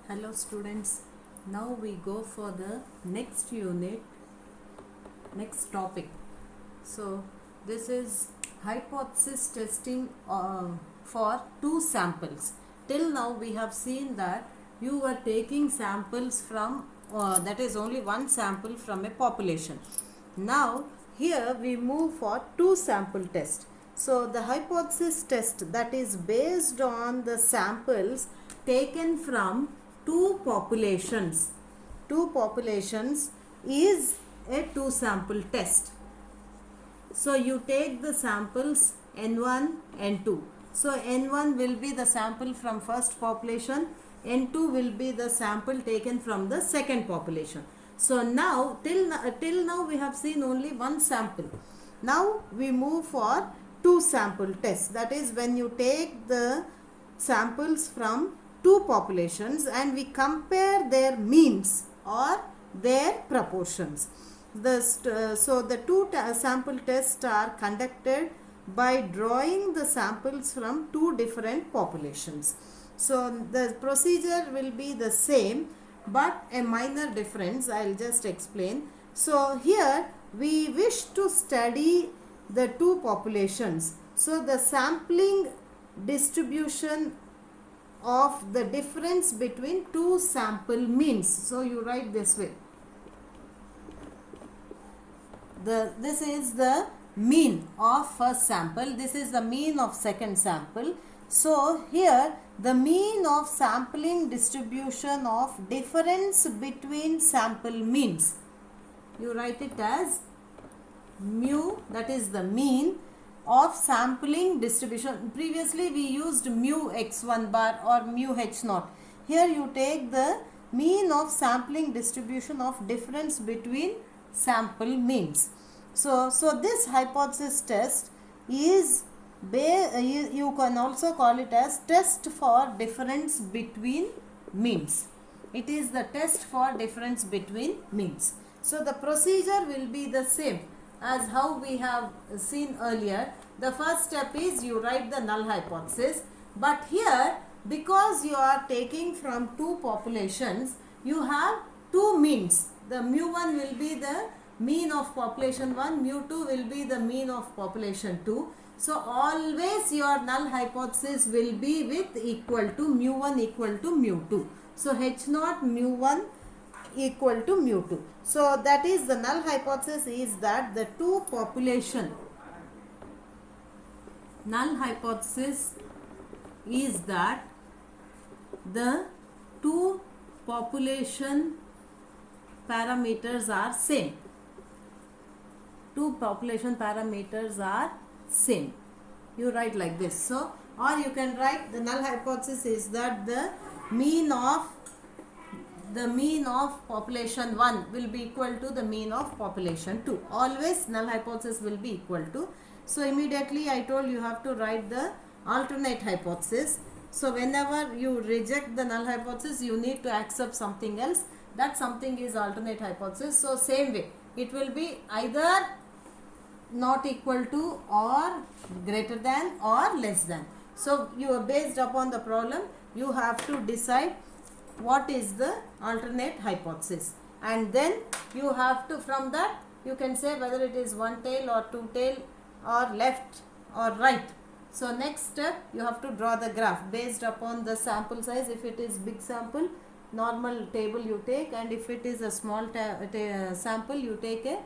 Hello students, now we go for the next unit, next topic. So this is hypothesis testing for two samples. Till now we have seen that you were taking samples from, that is only one sample from a population. Now here we move for two sample test. So the hypothesis test, that is based on the samples taken from two populations. Two populations is a two sample test. So you take the samples N1, N2. So N1 will be the sample from first population, N2 will be the sample taken from the second population. So now till now we have seen only one sample. Now we move for two sample test. That is when you take the samples from two populations and we compare their means or their proportions. So the two sample tests are conducted by drawing the samples from two different populations. So the procedure will be the same but a minor difference I will just explain. So here we wish to study the two populations. So the sampling distribution of the difference between two sample means. So you write this way. This is the mean of first sample, this is the mean of second sample. So here the mean of sampling distribution of difference between sample means, you write it as mu, that is the mean of sampling distribution. Previously we used mu x1 bar or mu h naught. Here you take the mean of sampling distribution of difference between sample means. So this hypothesis test is, you can also call it as test for difference between means. It is the test for difference between means. So the procedure will be the same as how we have seen earlier. The first step is you write the null hypothesis, but here because you are taking from two populations, you have two means. The mu1 will be the mean of population 1, mu2 will be the mean of population 2. So always your null hypothesis will be with equal to mu1 equal to mu2. So h naught mu1 equal to mu2. So that is the null hypothesis is that the two population, null hypothesis is that the two population parameters are same. Two population parameters are same. You write like this. So, or you can write the null hypothesis is that the mean of population 1 will be equal to the mean of population 2. Always null hypothesis will be equal to. So immediately I told you have to write the alternate hypothesis. So whenever you reject the null hypothesis, you need to accept something else. That something is alternate hypothesis. So same way, it will be either not equal to or greater than or less than. So you are based upon the problem, you have to decide what is the alternate hypothesis, and then you have to, from that you can say whether it is one tail or two tail or left or right. So next step, you have to draw the graph based upon the sample size. If it is big sample, normal table you take, and if it is a small sample, you take a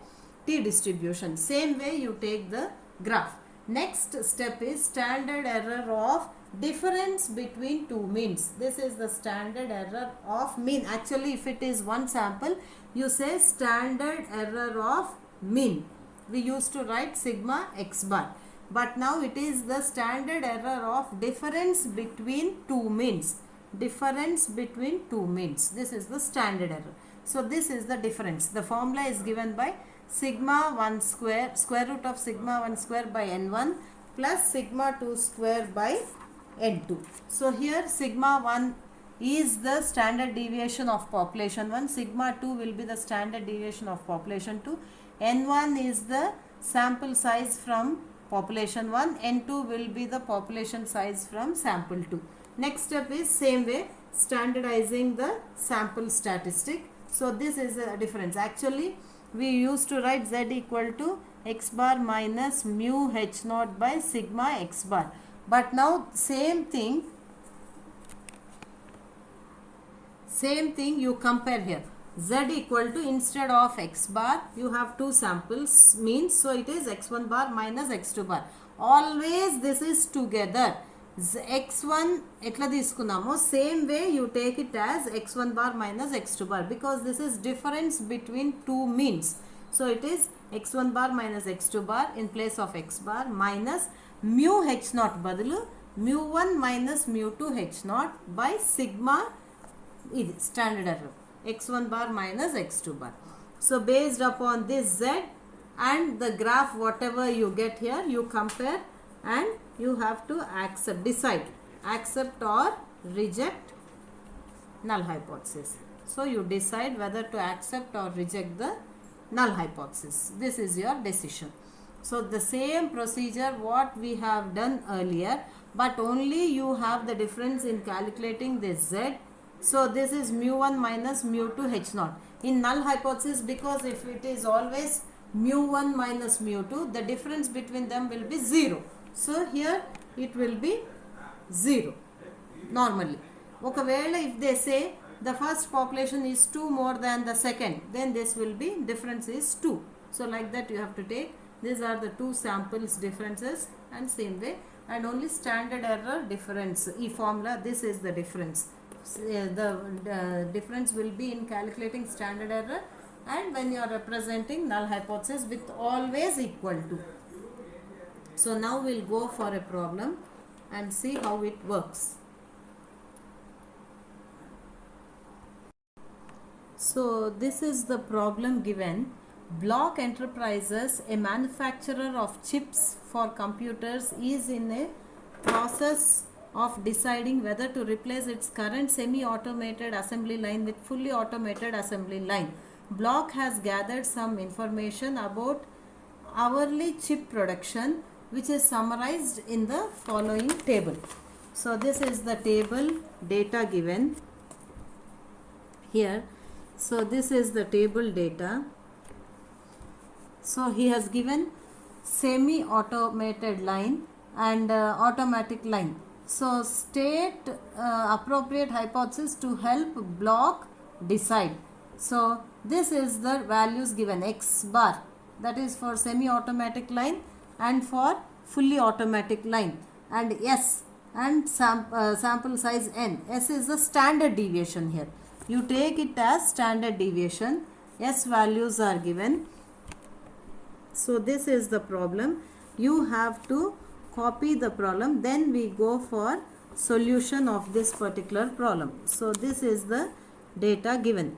t distribution. Same way you take the graph. Next step is standard error of difference between two means. This is the standard error of mean. Actually if it is one sample, you say standard error of mean. We used to write sigma x bar, but now it is the standard error of difference between two means. Difference between two means. This is the standard error. So this is the difference. The formula is given by sigma 1 square, square root of sigma 1 square by n1 plus sigma 2 square by n2. So here sigma 1 is the standard deviation of population 1, sigma 2 will be the standard deviation of population 2, n1 is the sample size from population 1, N2 will be the population size from sample 2. Next step is same way, standardizing the sample statistic. So this is a difference. Actually we used to write Z equal to x bar minus mu h naught by sigma x bar, but now same thing you compare here. Z equal to, instead of x bar you have two samples, means so it is x1 bar minus x2 bar. Always this is together. x1 etla తీసుకున్నామో same way you take it as x1 bar minus x2 bar, because this is difference between two means. So it is x1 bar minus x2 bar in place of x bar minus mu h naught బదులు mu1 minus mu2 h naught by sigma, ఇది standard error, x1 bar minus x2 bar. So based upon this Z and the graph whatever you get here, you compare and you have to decide accept or reject null hypothesis. So you decide whether to accept or reject the null hypothesis. This is your decision. So the same procedure what we have done earlier, but only you have the difference in calculating this Z. So this is mu1 minus mu2 h naught. In null hypothesis, because if it is always mu1 minus mu2, the difference between them will be 0. So here it will be 0 normally. Okavela if they say the first population is 2 more than the second, then this will be difference is 2. So like that you have to take, these are the two samples differences, and same way, and only standard error difference, e formula, this is the difference. The difference will be in calculating standard error and when you are representing null hypothesis with always equal to. So now we'll go for a problem and see how it works. So this is the problem given. Block Enterprises, a manufacturer of chips for computers, is in a process of deciding whether to replace its current semi-automated assembly line with fully automated assembly line. Block has gathered some information about hourly chip production, which is summarized in the following table. So this is the table data given here. So this is the table data. So he has given semi-automated line and automatic line. So state appropriate hypothesis to help block decide. So this is the values given, x bar, that is for semi-automatic line and for fully automatic line, and S and sample size n. S is the standard deviation here. You take it as standard deviation. S values are given. So this is the problem. You have to copy the problem, then we go for solution of this particular problem. So this is the data given.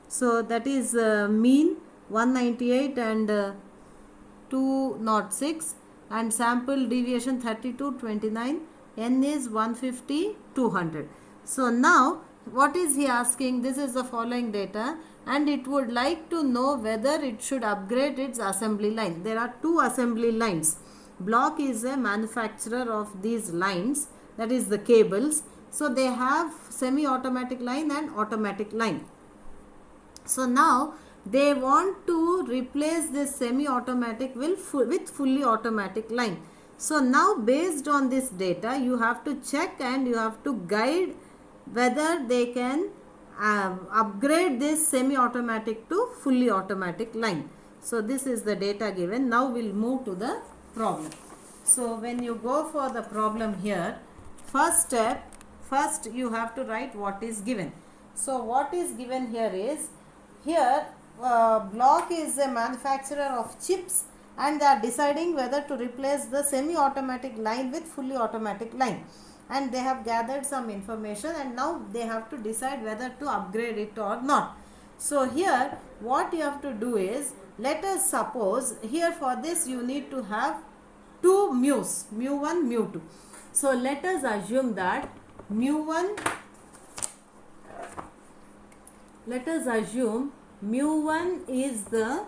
So that is mean 198 and 206 and sample deviation 3229, n is 150 200. So now what is he asking? This is the following data and it would like to know whether it should upgrade its assembly line. There are two assembly lines. Block is a manufacturer of these lines, that is the cables. So they have semi-automatic line and automatic line. So now they want to replace this semi-automatic with fully automatic line. So now based on this data you have to check and you have to guide whether they can upgrade this semi-automatic to fully automatic line. So this is the data given. Now we'll move to the problem. So when you go for the problem here, first step, first you have to write what is given. So what is given here is, here Block is a manufacturer of chips and they are deciding whether to replace the semi-automatic line with fully automatic line, and they have gathered some information and now they have to decide whether to upgrade it or not. So here what you have to do is, let us suppose here for this you need to have two mu's, mu1 mu2. So let us assume that mu1, let us assume mu1 is the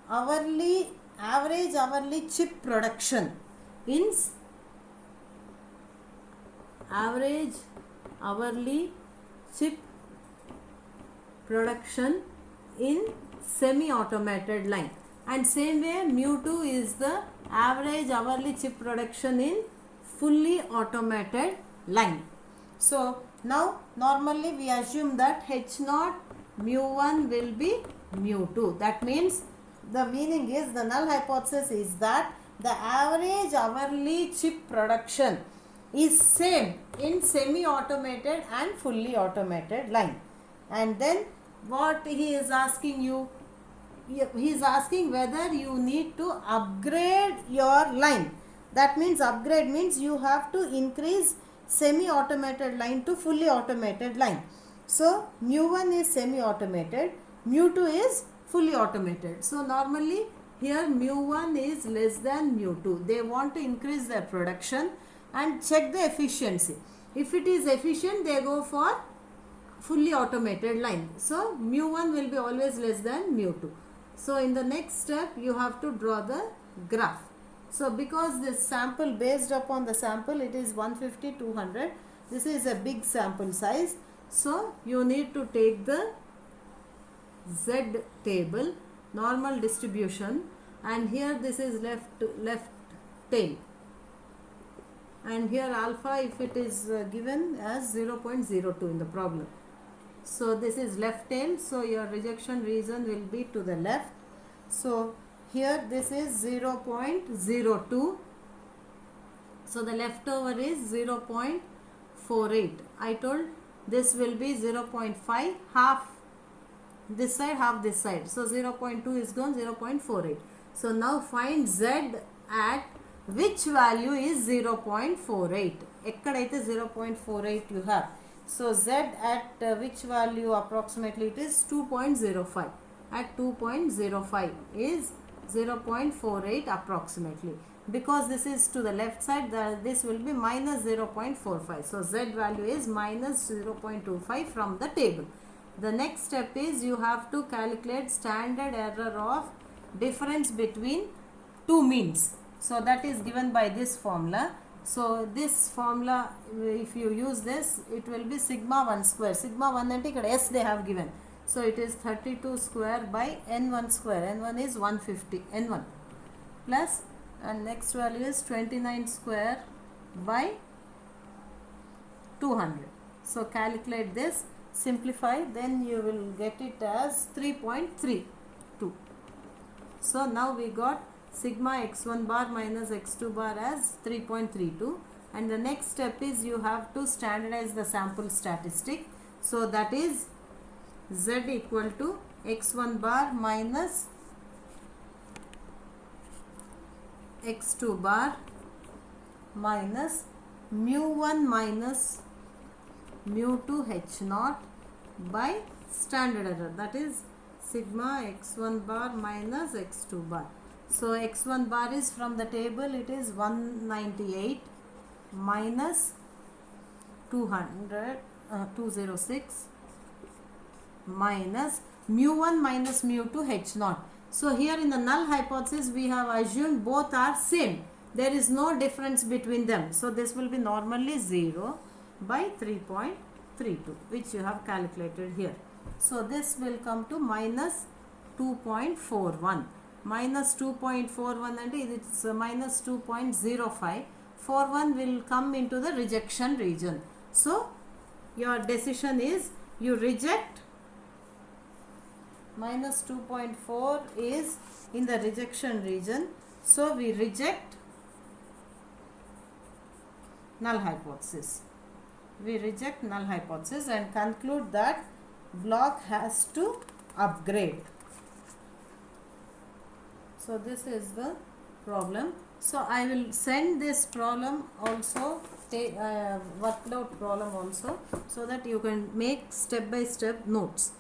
average hourly chip production. in average hourly chip production in semi-automated line, and same way mu2 is the average hourly chip production in fully automated line. So now normally we assume that H0 mu1 will be mu2. That means the meaning is, the null hypothesis is that the average hourly chip production is same in semi-automated and fully automated line. And then what he is asking you, he is asking whether you need to upgrade your line. That means upgrade means you have to increase semi-automated line to fully automated line. So mu1 is semi-automated, mu2 is fully automated. So normally here mu1 is less than mu2. They want to increase their production and check the efficiency. If it is efficient, they go for fully automated line. So mu1 will be always less than mu2. So in the next step you have to draw the graph. So because this sample, based upon the sample, it is 150, 200. This is a big sample size. So you need to take the Z table, normal distribution, and here this is left tail, and here alpha, if it is given as 0.02 in the problem. So this is left tail, so your rejection region will be to the left. So here this is 0.02, so the leftover is 0.48. I told this will be 0.5, half this side, half this side. So 0.2 is gone, 0.48. So now find Z at which value is 0.48. ekkadaithe 0.48 you have. So Z at which value approximately it is 2.05. At 2.05 is 0.48 approximately. Because this is to the left side, this will be minus 0.45. So Z value is minus 0.25 from the table. The next step is you have to calculate standard error of difference between two means. So that is given by this formula. So this formula, if you use this, it will be sigma 1 square. Sigma 1 ante ikkada S they have given. So it is 32 square by N1 square. N1 is 150. N1 plus, and next value is 29 square by 200. So calculate this, simplify, then you will get it as 3.32. So now we got sigma x1 bar minus x2 bar as 3.32, and the next step is you have to standardize the sample statistic. So that is Z equal to x1 bar minus x2 bar minus mu1 minus mu2 h0 by standard error, that is sigma x1 bar minus x2 bar. So x1 bar is from the table, it is 198 minus 206 minus mu1 minus mu2 h0. So here in the null hypothesis we have assumed both are same. There is no difference between them. So this will be normally 0 by 3.32, which you have calculated here. So this will come to minus 2.41. Minus 2.41 and it's minus 2.05. 41 will come into the rejection region. So your decision is you reject. Minus 2.4 is in the rejection region. So we reject null hypothesis. We reject null hypothesis and conclude that block has to upgrade. So this is the problem. So I will send this problem also, workload problem also, so that you can make step by step notes.